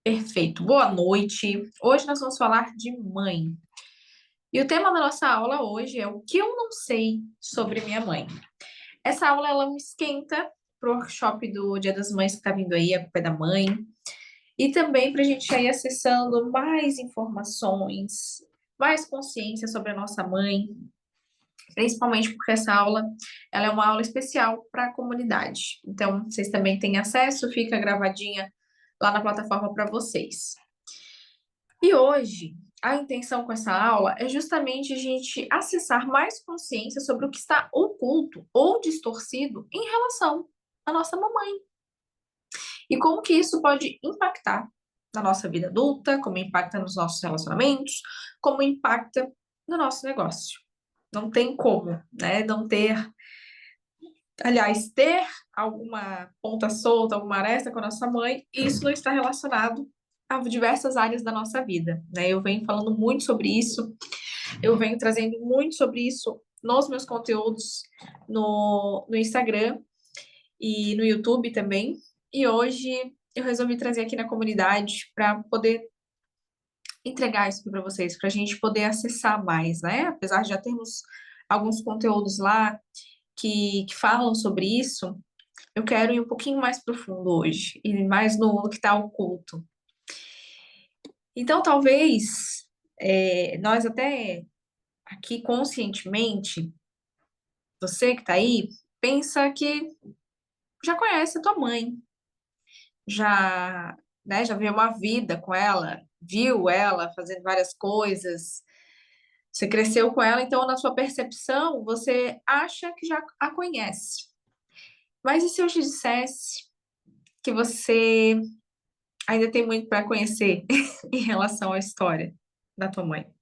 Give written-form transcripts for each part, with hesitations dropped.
Perfeito. Boa noite. Hoje nós vamos falar de mãe. E o tema da nossa aula hoje é o que eu não sei sobre minha mãe. Essa aula ela me esquenta pro workshop do Dia das Mães que está vindo aí, a culpa é da mãe. E também para a gente ir acessando mais informações, mais consciência sobre a nossa mãe, principalmente porque essa aula ela é uma aula especial para a comunidade. Então, vocês também têm acesso, fica gravadinha lá na plataforma para vocês. E hoje, a intenção com essa aula é justamente a gente acessar mais consciência sobre o que está oculto ou distorcido em relação à nossa mamãe. E como que isso pode impactar na nossa vida adulta, como impacta nos nossos relacionamentos, como impacta no nosso negócio. Não tem como, né, não ter, aliás, ter alguma ponta solta, alguma aresta com a nossa mãe, isso não está relacionado a diversas áreas da nossa vida, né? Eu venho falando muito sobre isso, eu venho trazendo muito sobre isso nos meus conteúdos no Instagram e no YouTube também. E hoje eu resolvi trazer aqui na comunidade para poder entregar isso para vocês, para a gente poder acessar mais, né? Apesar de já termos alguns conteúdos lá que falam sobre isso, eu quero ir um pouquinho mais profundo hoje, e mais no que está oculto. Então, talvez nós até aqui conscientemente, você que está aí, pensa que já conhece a tua mãe, já, né, já viveu uma vida com ela, viu ela fazendo várias coisas, você cresceu com ela, então na sua percepção você acha que já a conhece. Mas e se eu te dissesse que você ainda tem muito para conhecer em relação à história da tua mãe?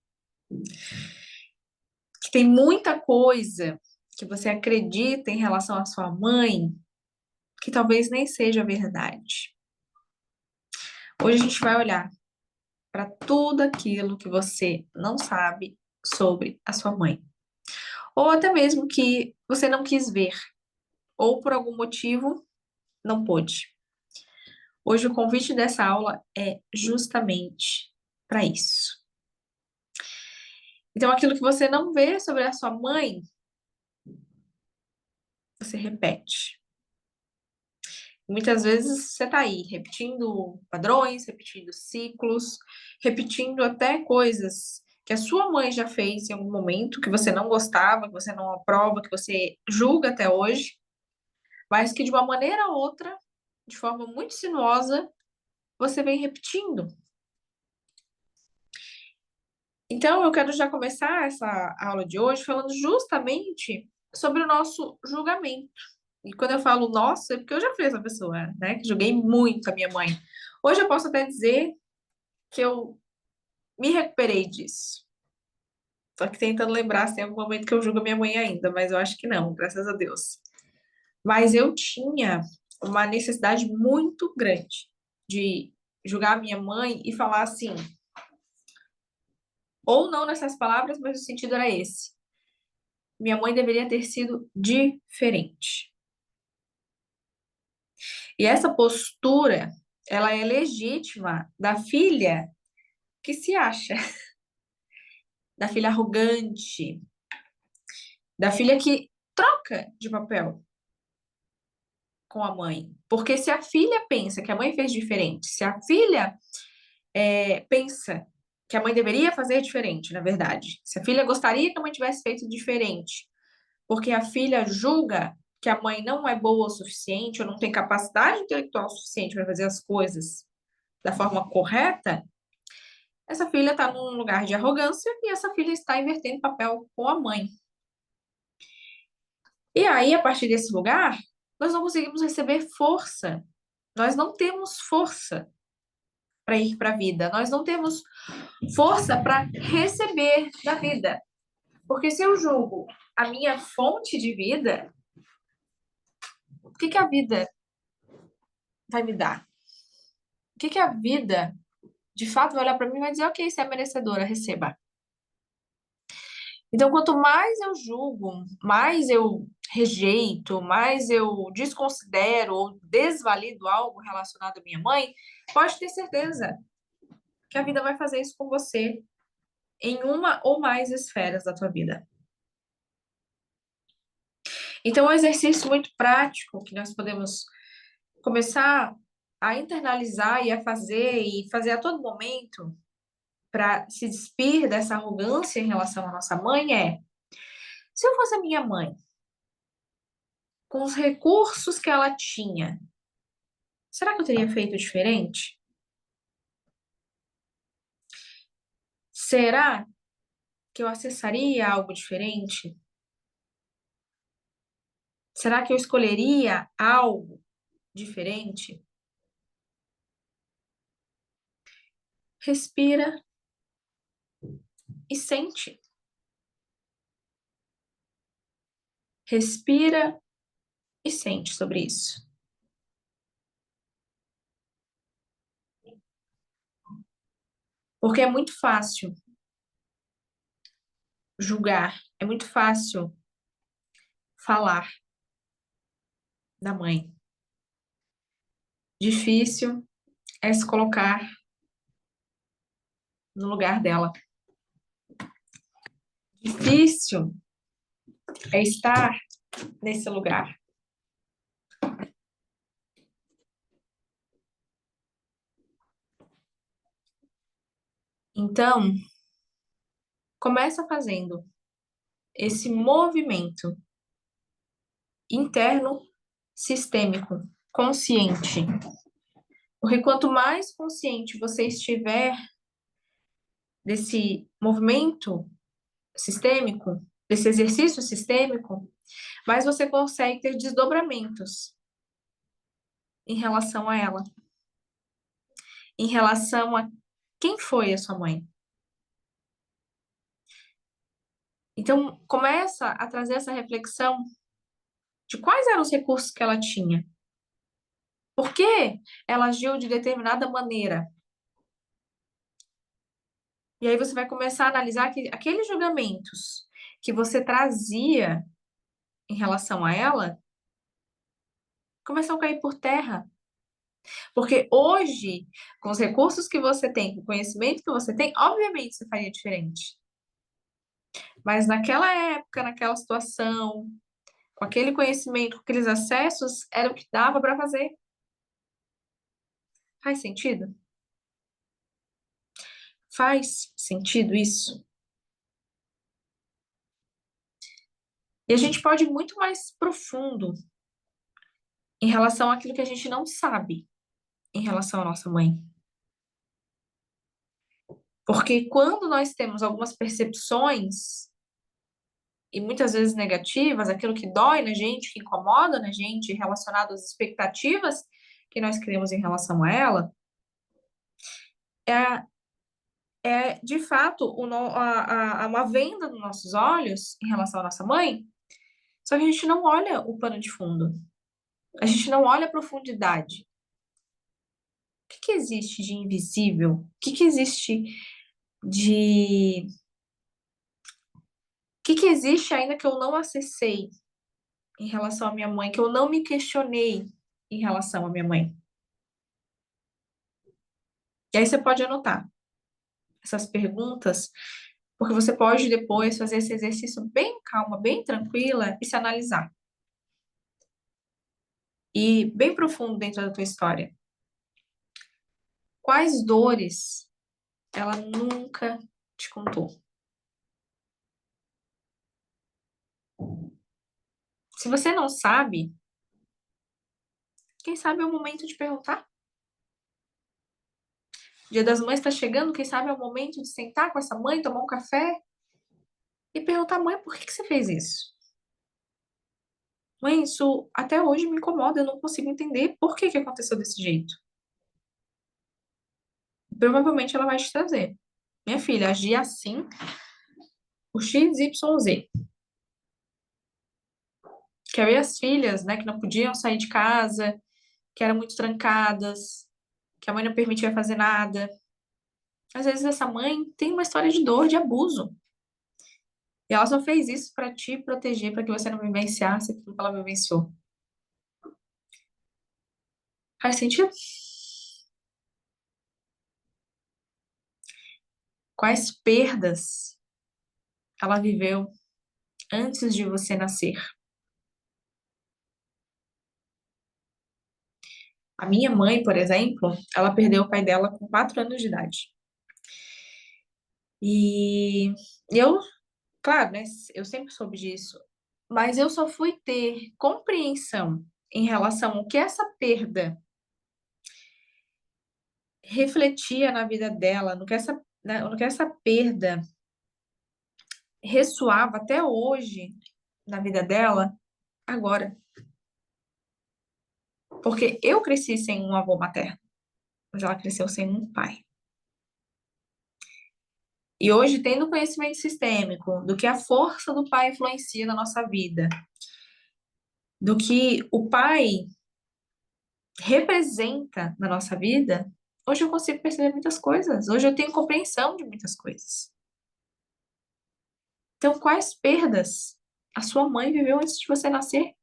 Que tem muita coisa que você acredita em relação à sua mãe que talvez nem seja verdade. Hoje a gente vai olhar para tudo aquilo que você não sabe sobre a sua mãe, ou até mesmo que você não quis ver, ou por algum motivo não pôde. Hoje o convite dessa aula é justamente para isso. Então, aquilo que você não vê sobre a sua mãe, você repete. Muitas vezes você está aí, repetindo padrões, repetindo ciclos, repetindo até coisas que a sua mãe já fez em algum momento, que você não gostava, que você não aprova, que você julga até hoje, mas que de uma maneira ou outra, de forma muito sinuosa, você vem repetindo. Então, eu quero já começar essa aula de hoje falando justamente sobre o nosso julgamento. E quando eu falo nossa, é porque eu já fui essa pessoa, né? Que julguei muito a minha mãe. Hoje eu posso até dizer que eu me recuperei disso. Só que tentando lembrar se tem algum momento que eu julgo a minha mãe ainda, mas eu acho que não, graças a Deus. Mas eu tinha uma necessidade muito grande de julgar a minha mãe e falar assim, ou não nessas palavras, mas o sentido era esse. Minha mãe deveria ter sido diferente. E essa postura, ela é legítima da filha que se acha, da filha arrogante, da filha que troca de papel com a mãe. Porque se a filha pensa que a mãe fez diferente, se a filha pensa que a mãe deveria fazer diferente, na verdade, se a filha gostaria que a mãe tivesse feito diferente, porque a filha julga que a mãe não é boa o suficiente ou não tem capacidade intelectual suficiente para fazer as coisas da forma correta, essa filha está num lugar de arrogância e essa filha está invertendo papel com a mãe. E aí, a partir desse lugar, nós não conseguimos receber força. Nós não temos força para ir para a vida. Nós não temos força para receber da vida. Porque se eu julgo a minha fonte de vida, o que que a vida vai me dar? O que que a vida, de fato, vai olhar para mim e vai dizer, ok, você é merecedora, receba. Então, quanto mais eu julgo, mais eu rejeito, mais eu desconsidero ou desvalido algo relacionado à minha mãe, pode ter certeza que a vida vai fazer isso com você em uma ou mais esferas da tua vida. Então, é um exercício muito prático que nós podemos começar a internalizar e fazer a todo momento para se despir dessa arrogância em relação à nossa mãe é: se eu fosse a minha mãe, com os recursos que ela tinha, será que eu teria feito diferente? Será que eu acessaria algo diferente? Será que eu escolheria algo diferente? Respira e sente. Respira e sente sobre isso. Porque é muito fácil julgar, é muito fácil falar da mãe. Difícil é se colocar no lugar dela. Difícil é estar nesse lugar. Então, começa fazendo esse movimento interno sistêmico, consciente. Porque quanto mais consciente você estiver desse movimento sistêmico, desse exercício sistêmico, mais você consegue ter desdobramentos em relação a ela, em relação a quem foi a sua mãe. Então, começa a trazer essa reflexão de quais eram os recursos que ela tinha. Por que ela agiu de determinada maneira? E aí você vai começar a analisar que aqueles julgamentos que você trazia em relação a ela começam a cair por terra. Porque hoje, com os recursos que você tem, com o conhecimento que você tem, obviamente você faria diferente. Mas naquela época, naquela situação, com aquele conhecimento, com aqueles acessos, era o que dava para fazer. Faz sentido? Faz sentido isso? E a gente pode ir muito mais profundo em relação àquilo que a gente não sabe em relação à nossa mãe. Porque quando nós temos algumas percepções, e muitas vezes negativas, aquilo que dói na gente, que incomoda na gente, relacionado às expectativas que nós criamos em relação a ela, é, é de fato uma venda nos nossos olhos em relação à nossa mãe, só que a gente não olha o pano de fundo, a gente não olha a profundidade. O que que existe de invisível? O que que existe de. O que que existe ainda que eu não acessei em relação à minha mãe, que eu não me questionei em relação à minha mãe? E aí você pode anotar essas perguntas, porque você pode depois fazer esse exercício bem calma, bem tranquila e se analisar. E bem profundo dentro da tua história. Quais dores ela nunca te contou? Se você não sabe, quem sabe é o momento de perguntar. Dia das Mães está chegando, quem sabe é o momento de sentar com essa mãe, tomar um café e perguntar: mãe, por que que você fez isso? Mãe, isso até hoje me incomoda, eu não consigo entender por que que aconteceu desse jeito. Provavelmente ela vai te trazer. Minha filha, agir assim, o X, Y, Z. Que eu e as filhas, né, que não podiam sair de casa, que eram muito trancadas, que a mãe não permitia fazer nada. Às vezes essa mãe tem uma história de dor, de abuso. E ela só fez isso para te proteger, para que você não vivenciasse aquilo que ela vivenciou. Faz sentido? Quais perdas ela viveu antes de você nascer? A minha mãe, por exemplo, ela perdeu o pai dela com 4 anos de idade. E eu, claro, né, eu sempre soube disso, mas eu só fui ter compreensão em relação ao que essa perda refletia na vida dela, no que essa perda ressoava até hoje na vida dela, agora. Porque eu cresci sem um avô materno, mas ela cresceu sem um pai. E hoje, tendo conhecimento sistêmico do que a força do pai influencia na nossa vida, do que o pai representa na nossa vida, hoje eu consigo perceber muitas coisas. Hoje eu tenho compreensão de muitas coisas. Então, quais perdas a sua mãe viveu antes de você nascer,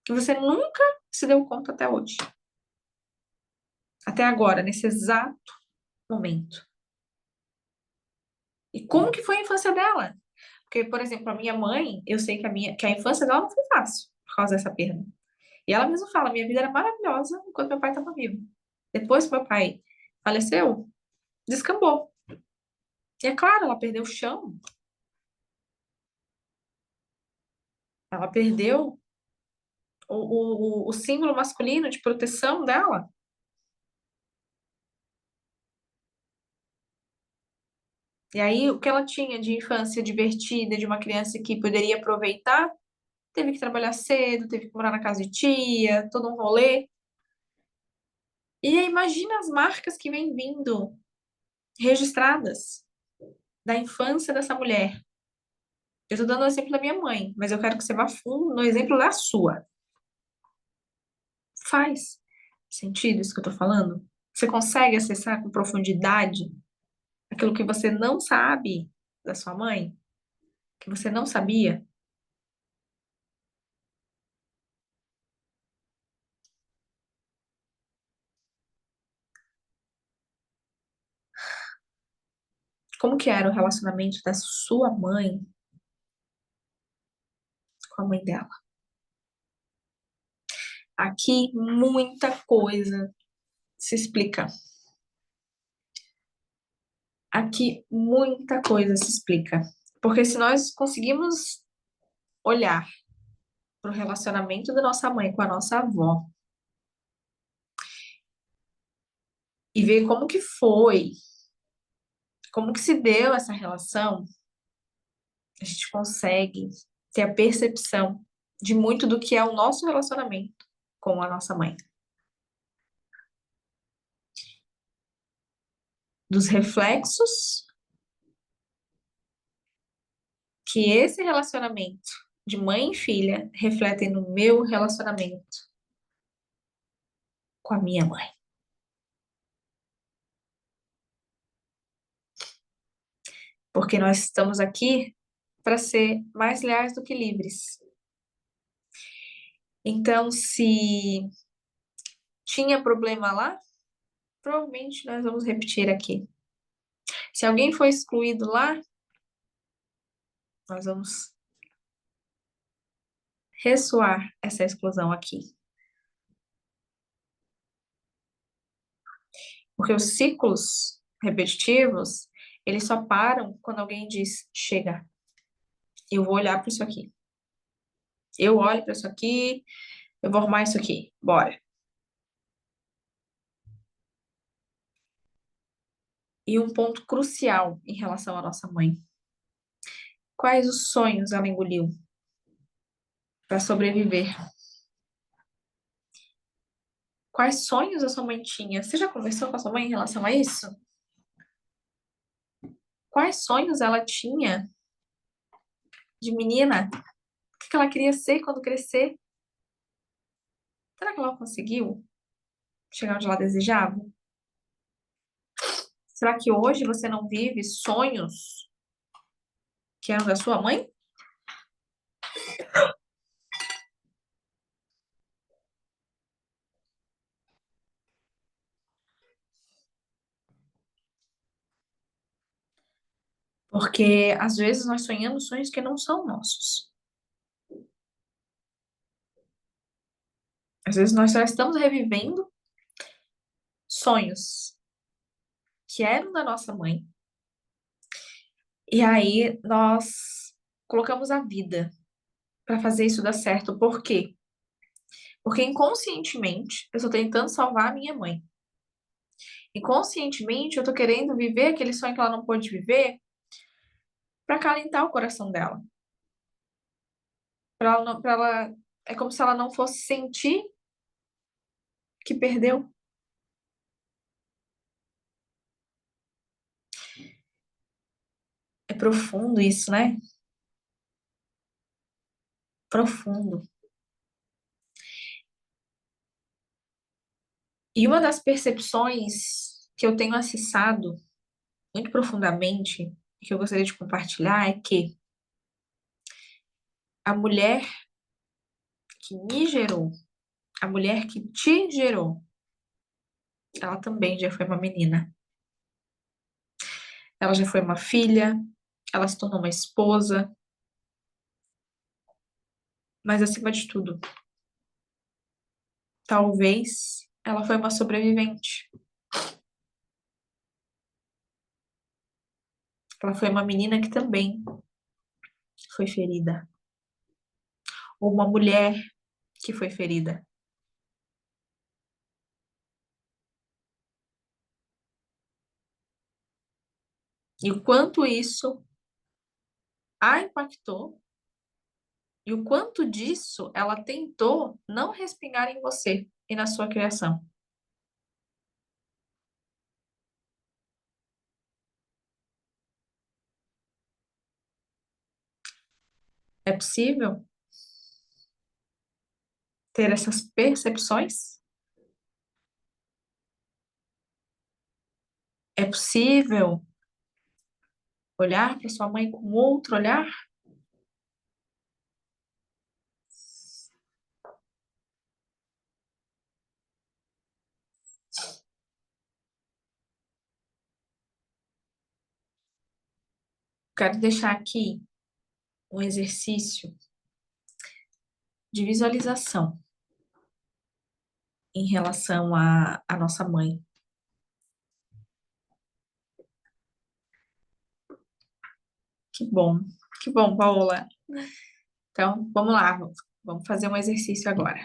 que você nunca se deu conta até hoje? Até agora, nesse exato momento. E como que foi a infância dela? Porque, por exemplo, a minha mãe, eu sei que a infância dela não foi fácil por causa dessa perda. E ela mesma fala, minha vida era maravilhosa enquanto meu pai estava vivo. Depois que meu pai faleceu, descambou. E é claro, ela perdeu o chão, ela perdeu o símbolo masculino de proteção dela. E aí, o que ela tinha de infância divertida, de uma criança que poderia aproveitar, teve que trabalhar cedo, teve que morar na casa de tia, todo um rolê. E aí, imagina as marcas que vêm vindo registradas da infância dessa mulher. Eu tô dando o exemplo da minha mãe, mas eu quero que você vá fundo no exemplo da sua. Faz sentido isso que eu tô falando? Você consegue acessar com profundidade aquilo que você não sabe da sua mãe? Que você não sabia? Como que era o relacionamento da sua mãe com a mãe dela? Aqui muita coisa se explica. Aqui muita coisa se explica. Porque se nós conseguimos olhar para o relacionamento da nossa mãe com a nossa avó e ver como que foi, como que se deu essa relação, a gente consegue ter a percepção de muito do que é o nosso relacionamento com a nossa mãe. Dos reflexos que esse relacionamento de mãe e filha refletem no meu relacionamento com a minha mãe. Porque nós estamos aqui para ser mais leais do que livres. Então, se tinha problema lá, provavelmente nós vamos repetir aqui. Se alguém foi excluído lá, nós vamos ressoar essa exclusão aqui. Porque os ciclos repetitivos, eles só param quando alguém diz: chega, eu vou olhar para isso aqui. Eu olho para isso aqui, eu vou arrumar isso aqui. Bora. E um ponto crucial em relação à nossa mãe. Quais os sonhos ela engoliu para sobreviver? Quais sonhos a sua mãe tinha? Você já conversou com a sua mãe em relação a isso? Quais sonhos ela tinha de menina? O que ela queria ser quando crescer? Será que ela conseguiu chegar onde ela desejava? Será que hoje você não vive sonhos que eram da sua mãe? Porque às vezes nós sonhamos sonhos que não são nossos. Às vezes nós só estamos revivendo sonhos que eram da nossa mãe. E aí nós colocamos a vida para fazer isso dar certo. Por quê? Porque inconscientemente eu estou tentando salvar a minha mãe. Inconscientemente eu tô querendo viver aquele sonho que ela não pôde viver para acalentar o coração dela. Para ela, para ela, é como se ela não fosse sentir que perdeu. É profundo isso, né? Profundo. E uma das percepções que eu tenho acessado muito profundamente, que eu gostaria de compartilhar, é que a mulher que me gerou, a mulher que te gerou, ela também já foi uma menina. Ela já foi uma filha, ela se tornou uma esposa, mas acima de tudo, talvez ela foi uma sobrevivente. Ela foi uma menina que também foi ferida. Ou uma mulher que foi ferida. E o quanto isso a impactou e o quanto disso ela tentou não respingar em você e na sua criação. É possível ter essas percepções? É possível olhar para sua mãe com outro olhar? Quero deixar aqui um exercício de visualização em relação à nossa mãe. Que bom, Paola. Então, vamos lá, vamos fazer um exercício agora.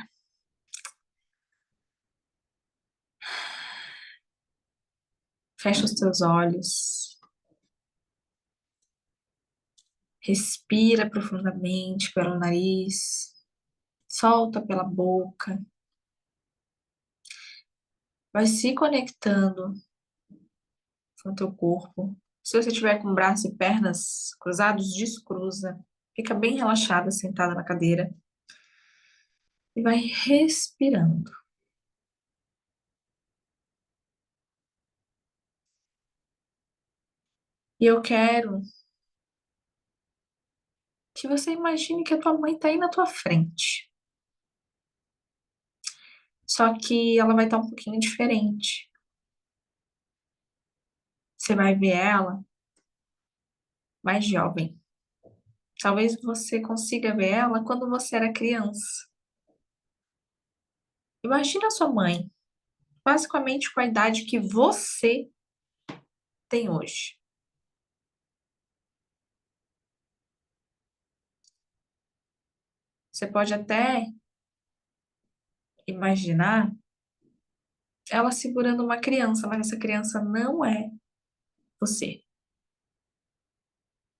Fecha os teus olhos, respira profundamente pelo nariz, solta pela boca, vai se conectando com o teu corpo. Se você tiver com braços e pernas cruzados, descruza. Fica bem relaxada, sentada na cadeira e vai respirando. E eu quero que você imagine que a tua mãe está aí na tua frente. Só que ela vai estar um pouquinho diferente. Você vai ver ela mais jovem. Talvez você consiga ver ela quando você era criança. Imagina a sua mãe, basicamente com a idade que você tem hoje. Você pode até imaginar ela segurando uma criança, mas essa criança não é você.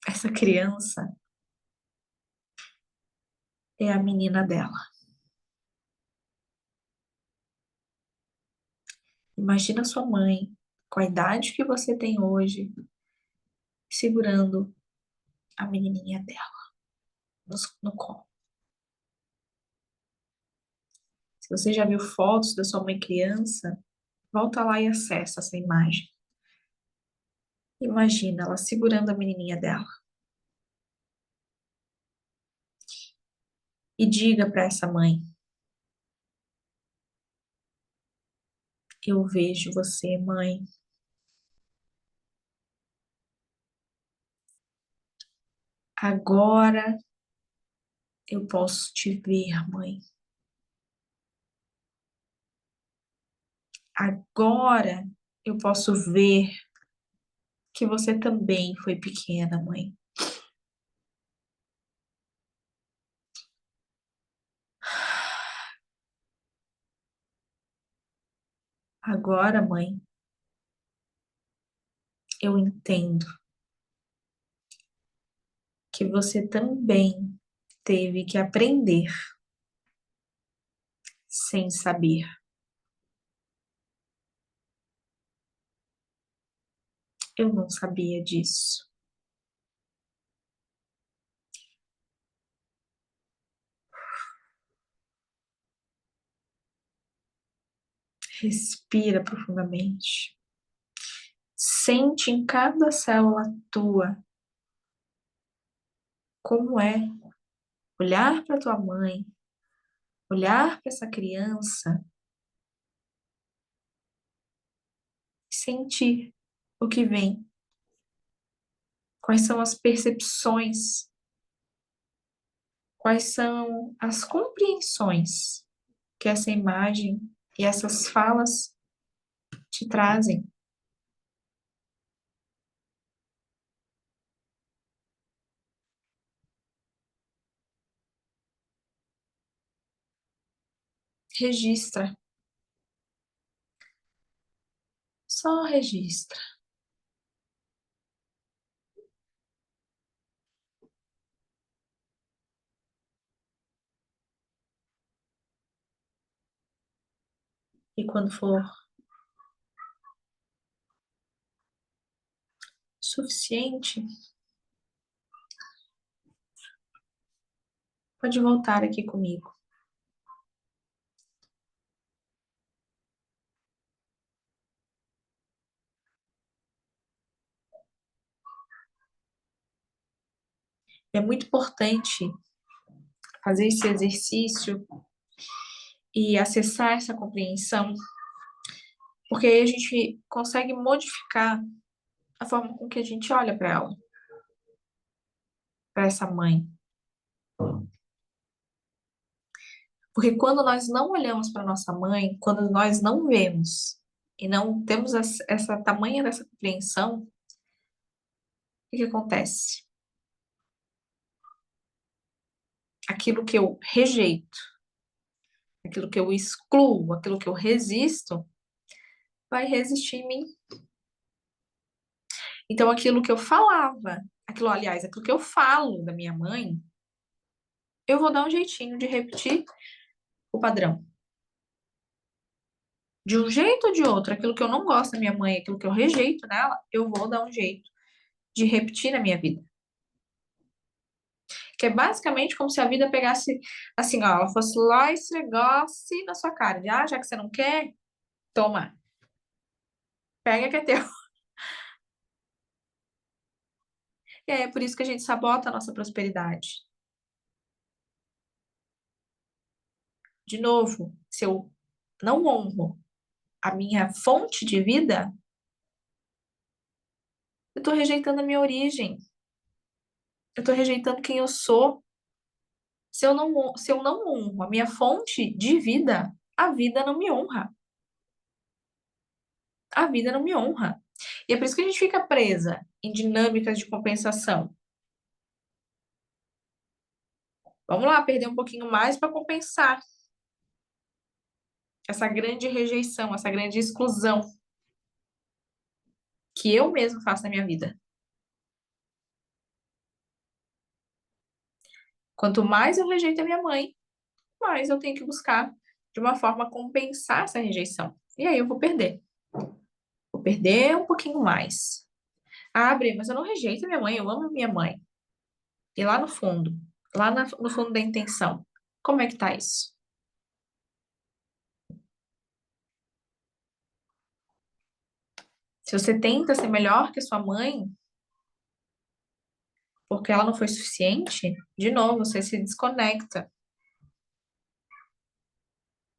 Essa criança é a menina dela. Imagina sua mãe, com a idade que você tem hoje, segurando a menininha dela no colo. Se você já viu fotos da sua mãe criança, volta lá e acessa essa imagem. Imagina ela segurando a menininha dela. e diga para essa mãe: eu vejo você, mãe. Agora eu posso te ver, mãe. Agora eu posso ver que você também foi pequena, mãe. Agora, mãe, eu entendo que você também teve que aprender sem saber. Eu não sabia disso. Respira profundamente. Sente em cada célula tua como é olhar para tua mãe, olhar para essa criança e sentir o que vem. Quais são as percepções? Quais são as compreensões que essa imagem e essas falas te trazem? Registra, só registra. E quando for suficiente, pode voltar aqui comigo. É muito importante fazer esse exercício e acessar essa compreensão, porque aí a gente consegue modificar a forma com que a gente olha para ela, para essa mãe. Porque quando nós não olhamos para nossa mãe, quando nós não vemos e não temos essa tamanha dessa compreensão, o que que acontece? Aquilo que eu rejeito, aquilo que eu excluo, aquilo que eu resisto, vai resistir em mim. Então, aquilo que eu falava, aquilo, aliás, aquilo que eu falo da minha mãe, eu vou dar um jeitinho de repetir o padrão. De um jeito ou de outro, aquilo que eu não gosto da minha mãe, aquilo que eu rejeito nela, eu vou dar um jeito de repetir na minha vida. Que é basicamente como se a vida pegasse, assim, ó, ela fosse lá e esfregasse na sua cara. Já que você não quer, toma, pega que é teu. E aí é por isso que a gente sabota a nossa prosperidade. De novo, se eu não honro a minha fonte de vida, eu tô rejeitando a minha origem. Eu tô rejeitando quem eu sou. Se eu não honro a minha fonte de vida, a vida não me honra. A vida não me honra. E é por isso que a gente fica presa em dinâmicas de compensação. Vamos lá, perder um pouquinho mais para compensar essa grande rejeição, essa grande exclusão que eu mesmo faço na minha vida. Quanto mais eu rejeito a minha mãe, mais eu tenho que buscar de uma forma compensar essa rejeição. E aí eu vou perder. Vou perder um pouquinho mais. Ah, Bri, mas eu não rejeito a minha mãe, eu amo a minha mãe. E lá no fundo, no fundo da intenção, como é que tá isso? Se você tenta ser melhor que a sua mãe, porque ela não foi suficiente, de novo, você se desconecta.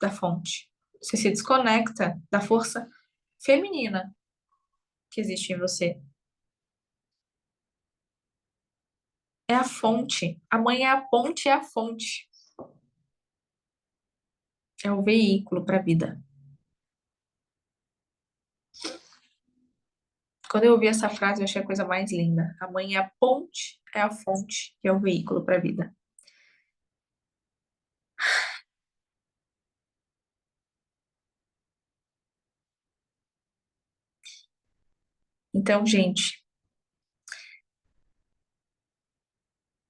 da fonte. Você se desconecta da força feminina que existe em você. É a fonte. A mãe é a ponte, é a fonte. É o veículo para a vida. Quando eu ouvi essa frase, eu achei a coisa mais linda. A mãe é a ponte, é a fonte, e é o veículo para a vida. Então, gente,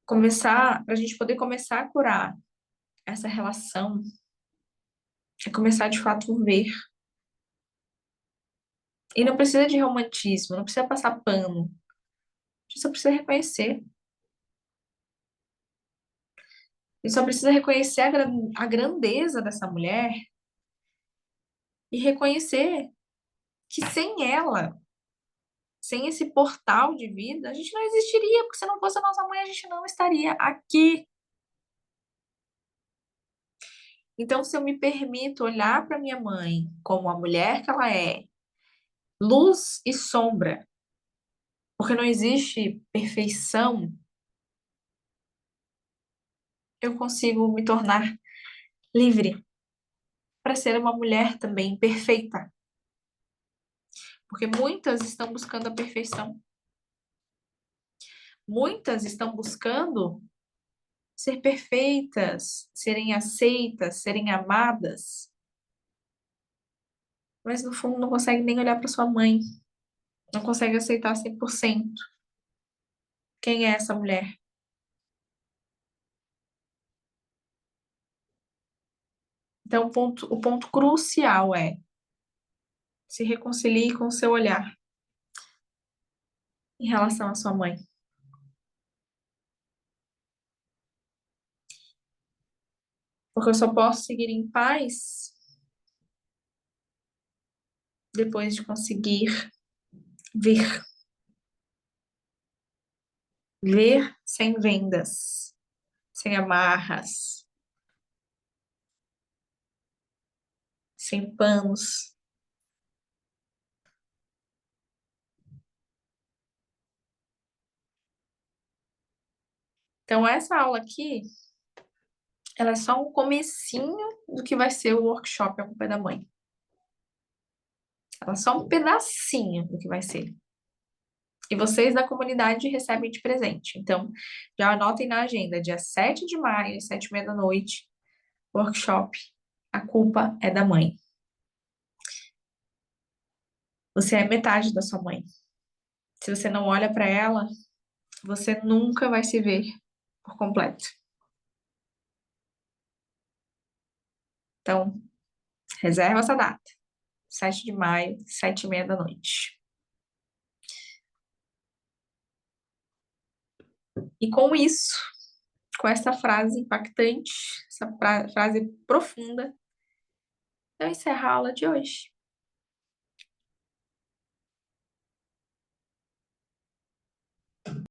para a gente poder começar a curar essa relação, é começar de fato a ver. E não precisa de romantismo, não precisa passar pano. A gente só precisa reconhecer. A gente só precisa reconhecer a grandeza dessa mulher e reconhecer que sem ela, sem esse portal de vida, a gente não existiria, porque se não fosse a nossa mãe, a gente não estaria aqui. Então, se eu me permito olhar para minha mãe como a mulher que ela é, luz e sombra, porque não existe perfeição, eu consigo me tornar livre para ser uma mulher também perfeita, porque muitas estão buscando a perfeição. Muitas estão buscando ser perfeitas, serem aceitas, serem amadas, mas no fundo não conseguem nem olhar para sua mãe, não conseguem aceitar 100% quem é essa mulher. Então, o ponto crucial é se reconcilie com o seu olhar em relação à sua mãe. Porque eu só posso seguir em paz depois de conseguir ver. Ver sem vendas, sem amarras, sem panos. Então, essa aula aqui, ela é só um comecinho do que vai ser o workshop A Culpa é da Mãe. Ela é só um pedacinho do que vai ser. E vocês da comunidade recebem de presente. Então, já anotem na agenda, dia 7 de maio, às 7h30 da noite, workshop A Culpa é da Mãe. Você é metade da sua mãe. Se você não olha para ela, você nunca vai se ver por completo. Então, reserva essa data. 7 de maio, 7h30 da noite. E com isso, com essa frase impactante, essa frase profunda, eu encerro a aula de hoje.